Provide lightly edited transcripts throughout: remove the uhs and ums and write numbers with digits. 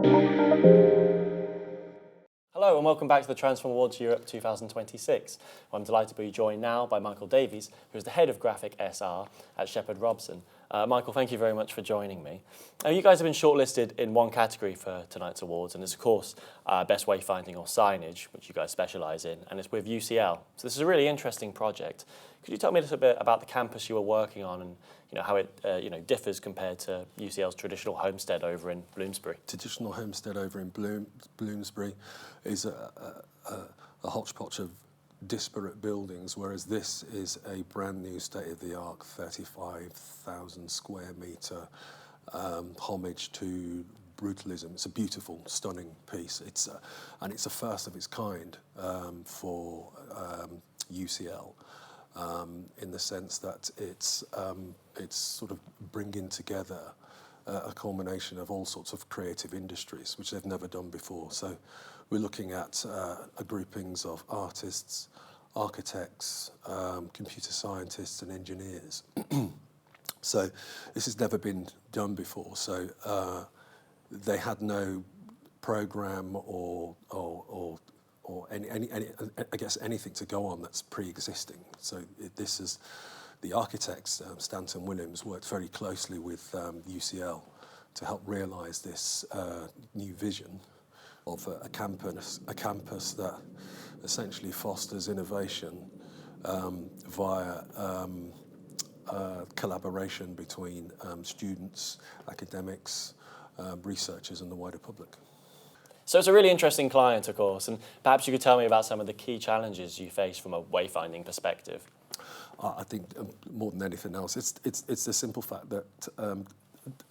Hello and welcome back to the Transform Awards Europe 2026. I'm delighted to be joined now by Michael Davies, who's the head of graphic SR at Shepherd Robson. Michael, thank you very much for joining me. You guys have been shortlisted in one category for tonight's awards, and it's of course Best Wayfinding or Signage, which you guys specialise in, and it's with UCL. So this is a really interesting project. Could you tell me a little bit about the campus you were working on and how it differs compared to UCL's traditional homestead over in Bloomsbury? Traditional homestead over in Bloomsbury is a hodgepodge of disparate buildings, whereas this is a brand new state-of-the-art 35,000 square metre homage to brutalism. It's a beautiful, stunning piece. And it's a first of its kind for UCL. In the sense that it's sort of bringing together a culmination of all sorts of creative industries, which they've never done before. So we're looking at groupings of artists, architects, computer scientists and engineers. So this has never been done before. So they had no program or any I guess anything to go on that's pre-existing. So this is the architects, Stanton Williams, worked very closely with UCL to help realise this new vision of a campus that essentially fosters innovation via collaboration between students, academics, researchers and the wider public. So it's a really interesting client, of course, and perhaps you could tell me about some of the key challenges you face from a wayfinding perspective. I think more than anything else, it's the simple fact that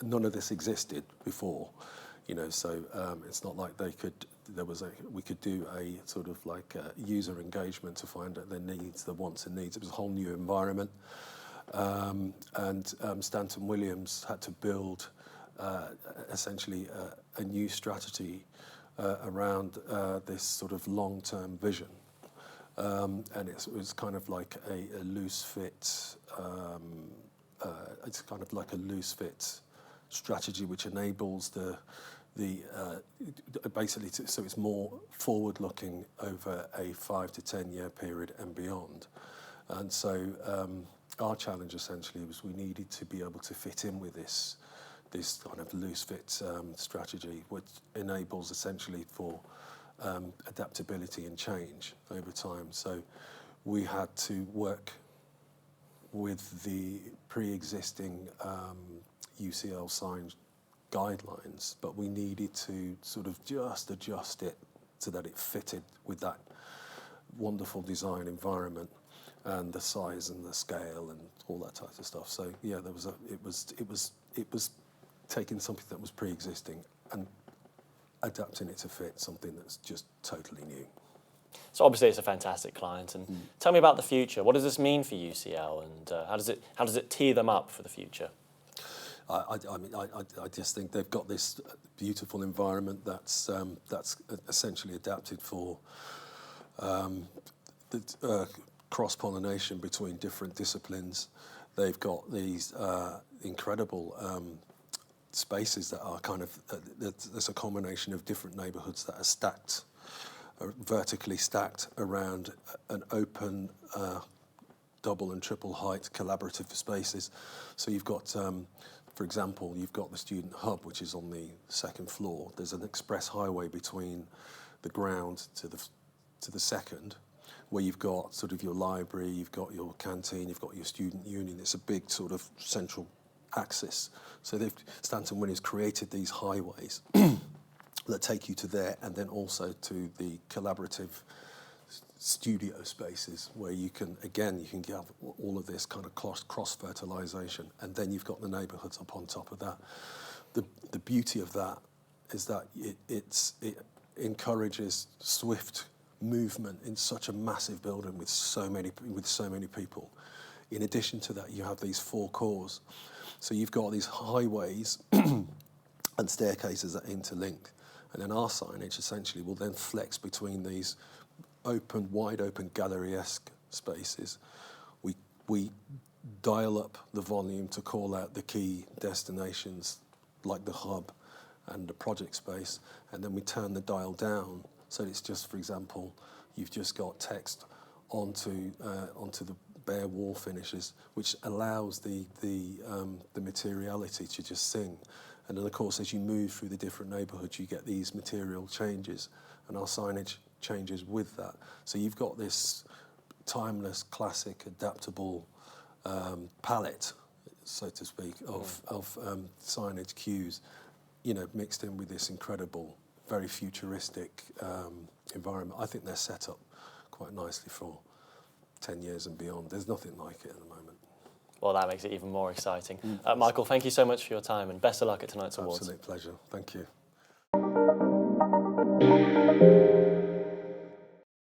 none of this existed before, So it's not like we could do a sort of like user engagement to find out their needs, their wants and needs. It was a whole new environment, and Stanton Williams had to build essentially a new strategy around this sort of long-term vision. And it was kind of like a loose fit, it's kind of like a loose fit strategy which enables basically, so it's more forward-looking over a 5 to 10 year period and beyond. And so our challenge essentially was we needed to be able to fit in with this kind of loose fit strategy, which enables essentially for adaptability and change over time. So we had to work with the pre-existing UCL signed guidelines, but we needed to sort of just adjust it so that it fitted with that wonderful design environment and the size and the scale and all that type of stuff. So yeah, it was taking something that was pre-existing and adapting it to fit something that's just totally new. So obviously it's a fantastic client, and tell me about the future. What does this mean for UCL, and how does it tee them up for the future? I just think they've got this beautiful environment that's essentially adapted for the cross-pollination between different disciplines. They've got these incredible spaces that are kind of, there's a combination of different neighbourhoods that are stacked, vertically stacked around an open double and triple height collaborative spaces. So you've got, for example, you've got the student hub, which is on the second floor. There's an express highway between the ground to the second, where you've got sort of your library, you've got your canteen, you've got your student union. It's a big sort of central axis. So Stanton Williams created these highways that take you to there, and then also to the collaborative studio spaces where you can have all of this kind of cross-fertilization, and then you've got the neighborhoods up on top of that. The beauty of that is that it encourages swift movement in such a massive building with so many people. In addition to that, you have these four cores. So you've got these highways and staircases that interlink. And then our signage essentially will then flex between these wide open gallery-esque spaces. We dial up the volume to call out the key destinations like the hub and the project space, and then we turn the dial down so it's just, for example, you've just got text onto the bare wall finishes, which allows the materiality to just sing. And then, of course, as you move through the different neighbourhoods, you get these material changes, and our signage changes with that. So you've got this timeless, classic, adaptable palette, so to speak, of signage cues, you know, mixed in with this incredible, very futuristic environment. I think they're set up quite nicely for 10 years and beyond. There's nothing like it at the moment. Well, that makes it even more exciting. Michael, thank you so much for your time, and best of luck at tonight's awards. Absolute pleasure. Thank you.